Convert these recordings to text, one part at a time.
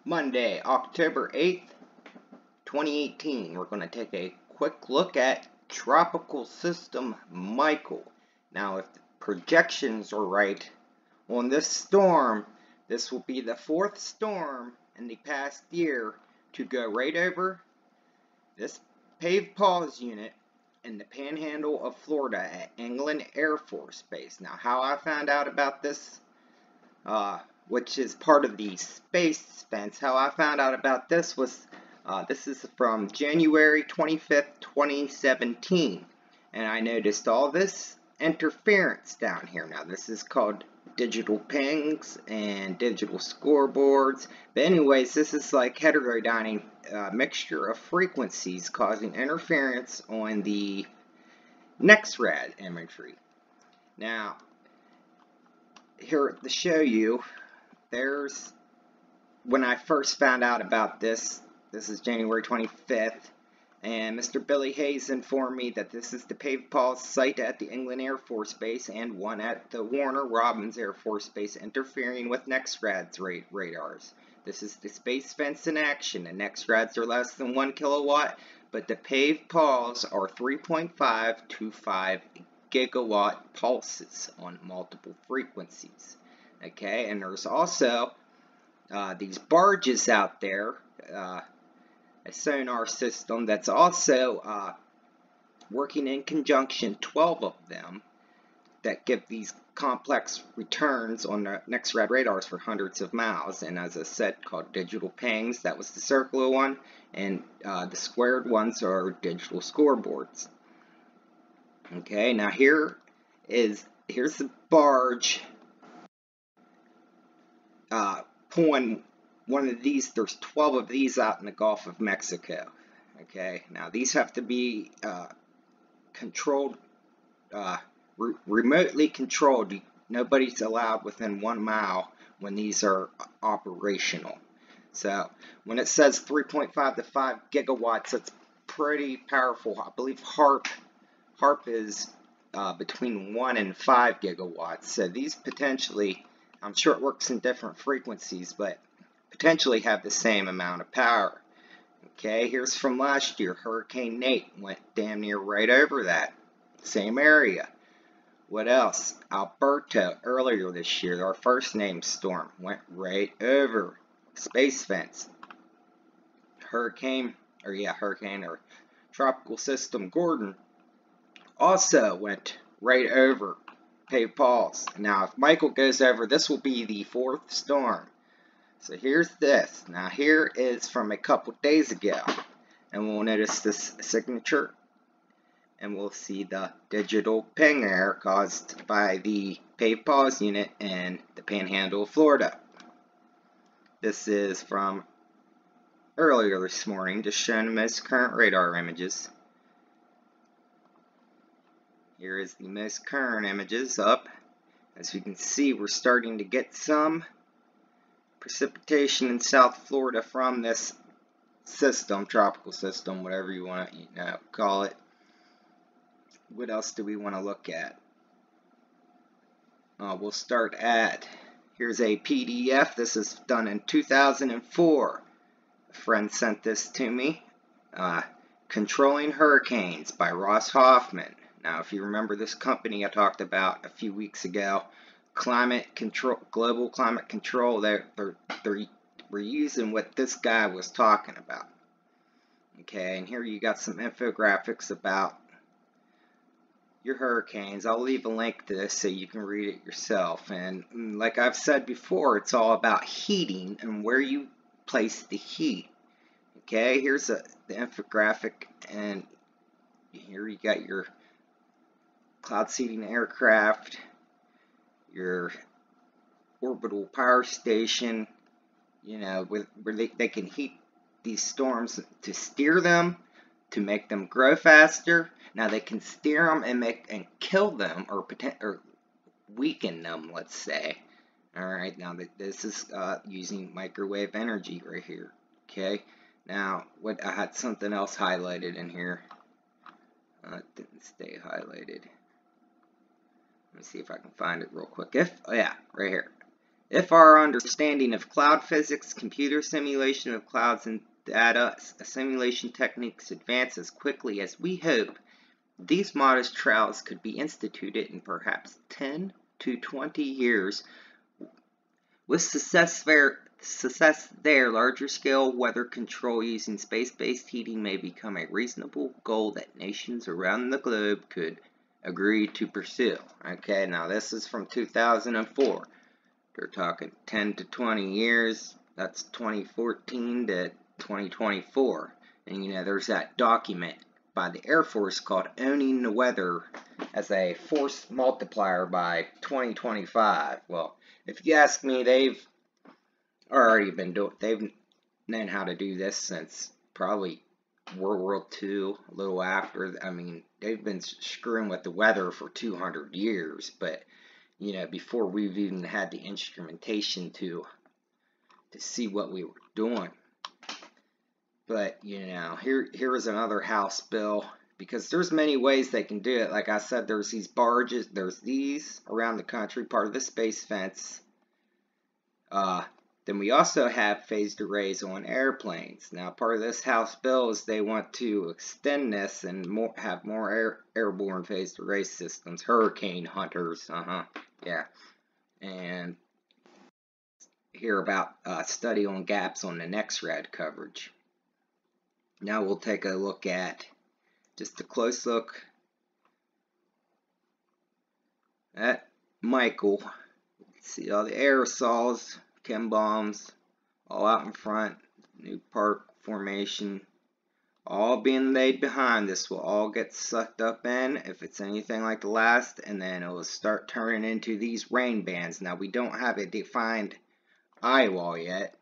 Monday, October 8th, 2018. We're going to take a quick look at Tropical System Michael. Now, if the projections are right on this storm, this will be the fourth storm in the past year to go right over this PAVE PAWS unit in the panhandle of Florida at Eglin Air Force Base. Now, how I found out about this, which is part of the space fence, how I found out about this was, this is from January 25th, 2017. And I noticed all this interference down here. Now, this is called digital pings and digital scoreboards. But anyways, this is like heterodyning mixture of frequencies causing interference on the NEXRAD imagery. Now, here to show you, there's, when I first found out about this is January 25th, and Mr. Billy Hayes informed me that this is the PAVE PAWS site at the Eglin Air Force Base and one at the Warner Robins Air Force Base interfering with NEXRAD's radars. This is the space fence in action. The NEXRADs are less than 1 kilowatt, but the PAVE PAWS are 3.5 to 5 gigawatt pulses on multiple frequencies. Okay, and there's also these barges out there, a sonar system that's also working in conjunction, 12 of them, that give these complex returns on the NEXRAD radars for hundreds of miles. And as I said, called digital pings. That was the circular one, and the squared ones are digital scoreboards. Okay, now here's the barge pulling one of these. There's 12 of these out in the Gulf of Mexico. Okay, now these have to be controlled, remotely controlled. Nobody's allowed within 1 mile when these are operational. So when it says 3.5 to 5 gigawatts, that's pretty powerful. I believe HARP is between 1 and 5 gigawatts. So these potentially, I'm sure it works in different frequencies, but potentially have the same amount of power. Okay, here's from last year. Hurricane Nate went damn near right over that same area. What else? Alberto, earlier this year, our first named storm, went right over space fence. Hurricane or Tropical System Gordon also went right over PAVE PAWS. Now, if Michael goes over, this will be the fourth storm. So here's this. Now here is from a couple days ago, and we'll notice this signature, and we'll see the digital ping error caused by the PAVE PAWS unit in the panhandle of Florida. This is from earlier this morning, just showing the most current radar images. Here is the most current images up. As you can see, we're starting to get some precipitation in South Florida from this system, tropical system, whatever you want to call it. What else do we want to look at? We'll start at, here's a PDF. This is done in 2004. A friend sent this to me. Controlling Hurricanes by Ross Hoffman. Now, if you remember this company I talked about a few weeks ago, climate control, global climate control, we're using what this guy was talking about. Okay, and here you got some infographics about your hurricanes. I'll leave a link to this so you can read it yourself. And like I've said before, it's all about heating and where you place the heat. Okay, here's the infographic, and here you got your cloud seeding aircraft, your orbital power station, where they can heat these storms to steer them, to make them grow faster. Now they can steer them and kill them or weaken them, let's say. Alright, now this is using microwave energy right here. Okay, now I had something else highlighted in here. It didn't stay highlighted. Let me see if I can find it real quick. Oh yeah, right here. If our understanding of cloud physics, computer simulation of clouds and data simulation techniques advance as quickly as we hope, these modest trials could be instituted in perhaps 10 to 20 years. With success there, larger scale weather control using space-based heating may become a reasonable goal that nations around the globe could agree to pursue. Okay, now this is from 2004. They're talking 10 to 20 years. That's 2014 to 2024. And you know, there's that document by the Air Force called Owning the Weather as a force multiplier by 2025. Well, if you ask me, they've known how to do this since probably World War II, a little after. I mean, they've been screwing with the weather for 200 years, but you know, before we've even had the instrumentation to see what we were doing. But you know, here is another House bill, because there's many ways they can do it. Like I said, there's these barges, there's these around the country, part of the space fence. Then we also have phased arrays on airplanes. Now, part of this House bill is they want to extend this and have more airborne phased array systems, hurricane hunters. Yeah. And hear about study on gaps on the next red coverage. Now we'll take a look at just a close look at Michael. See all the aerosols, chem bombs, all out in front, new park formation, all being laid behind. This will all get sucked up in if it's anything like the last, and then it will start turning into these rain bands. Now we don't have a defined eye wall yet,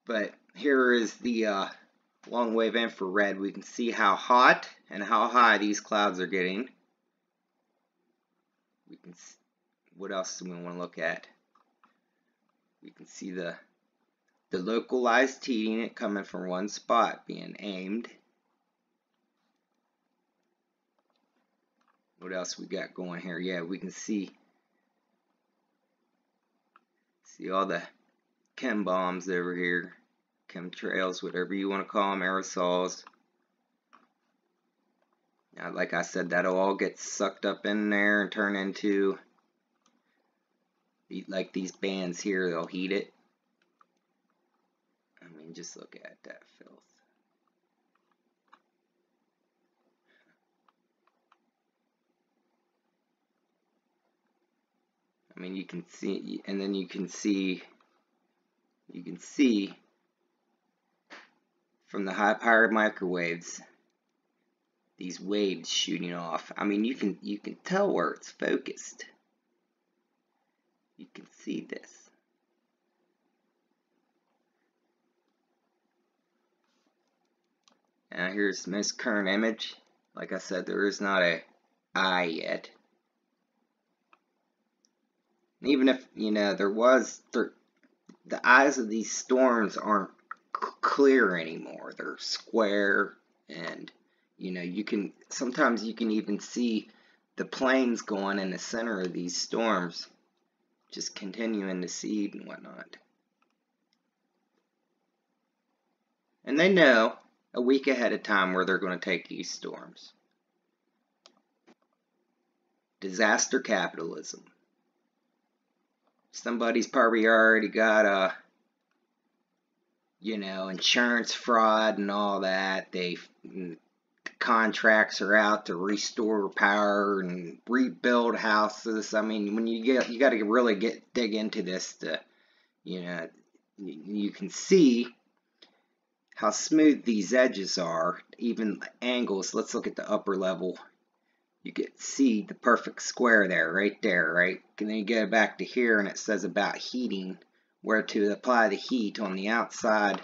but here is the long wave infrared. We can see how hot and how high these clouds are getting. We can see, what else do we want to look at? We can see the localized heating, it coming from one spot being aimed. What else we got going here? Yeah, we can see all the chem bombs over here, chemtrails, whatever you want to call them, aerosols. Now, like I said, that'll all get sucked up in there and turn into like these bands here. They'll heat it. I mean, just look at that filth. I mean, you can see, and then you can see from the high-powered microwaves these waves shooting off. I mean, you can tell where it's focused. You can see this. Now here's the most current image. Like I said, there is not a eye yet. And even if, you know, there was, the eyes of these storms aren't clear anymore. They're square, and you know, sometimes you can even see the planes going in the center of these storms, just continuing to seed and whatnot. And they know a week ahead of time where they're going to take these storms. Disaster capitalism. Somebody's probably already got you know, insurance fraud and all that. Contracts are out to restore power and rebuild houses. I mean, when you got to really dig into this to, you know, you can see how smooth these edges are, even angles. Let's look at the upper level. You can see the perfect square there, right? And then you go back to here, and it says about heating, where to apply the heat on the outside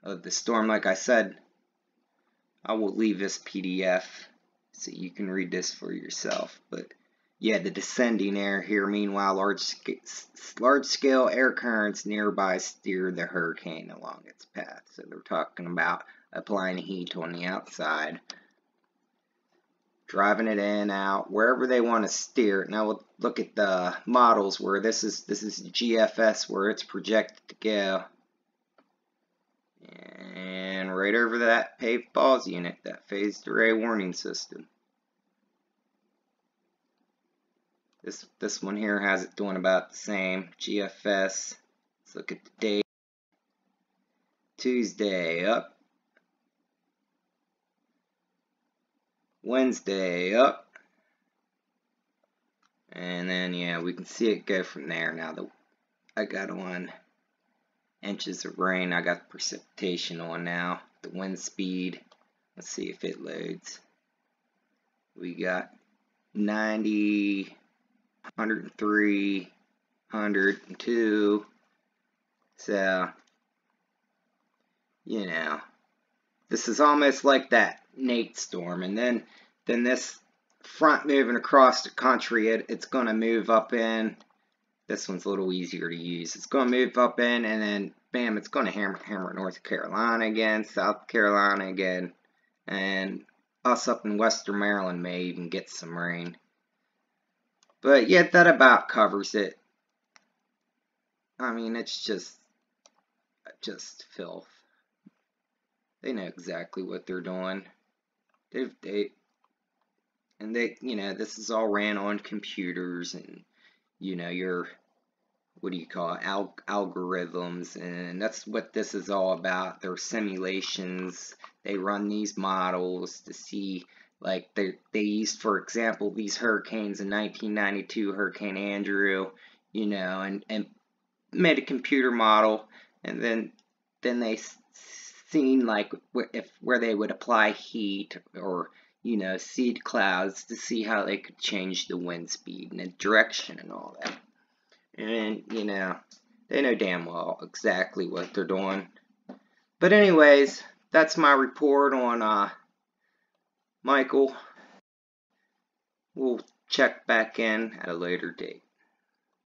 of the storm. Like I said, I will leave this PDF so you can read this for yourself. But yeah, the descending air here. Meanwhile, large-scale air currents nearby steer the hurricane along its path. So they're talking about applying heat on the outside. driving it in, out, wherever they want to steer it. Now we'll look at the models where this is GFS, where it's projected to go. And right over that PAVE PAWS unit, that phased array warning system. This one here has it doing about the same. GFS. Let's look at the date. Tuesday, up. Wednesday, up. And then, yeah, we can see it go from there. Now, I got on inches of rain. I got precipitation on now. The wind speed. Let's see if it loads. We got 90, 103, 102. So, you know, this is almost like that Nate storm. And then this front moving across the country, it's going to move up in. This one's a little easier to use. It's going to move up in, and then, bam, it's going to hammer North Carolina again, South Carolina again, and us up in Western Maryland may even get some rain. But, yeah, that about covers it. I mean, it's just filth. They know exactly what they're doing. They you know, this is all ran on computers, and you know, your, what do you call it, algorithms, and that's what this is all about. They're simulations. They run these models to see, like they used, for example, these hurricanes in 1992, Hurricane Andrew, you know, and made a computer model, and then they seen like where they would apply heat or, you know, seed clouds to see how they could change the wind speed and the direction and all that. And, you know, they know damn well exactly what they're doing. But anyways, that's my report on Michael. We'll check back in at a later date.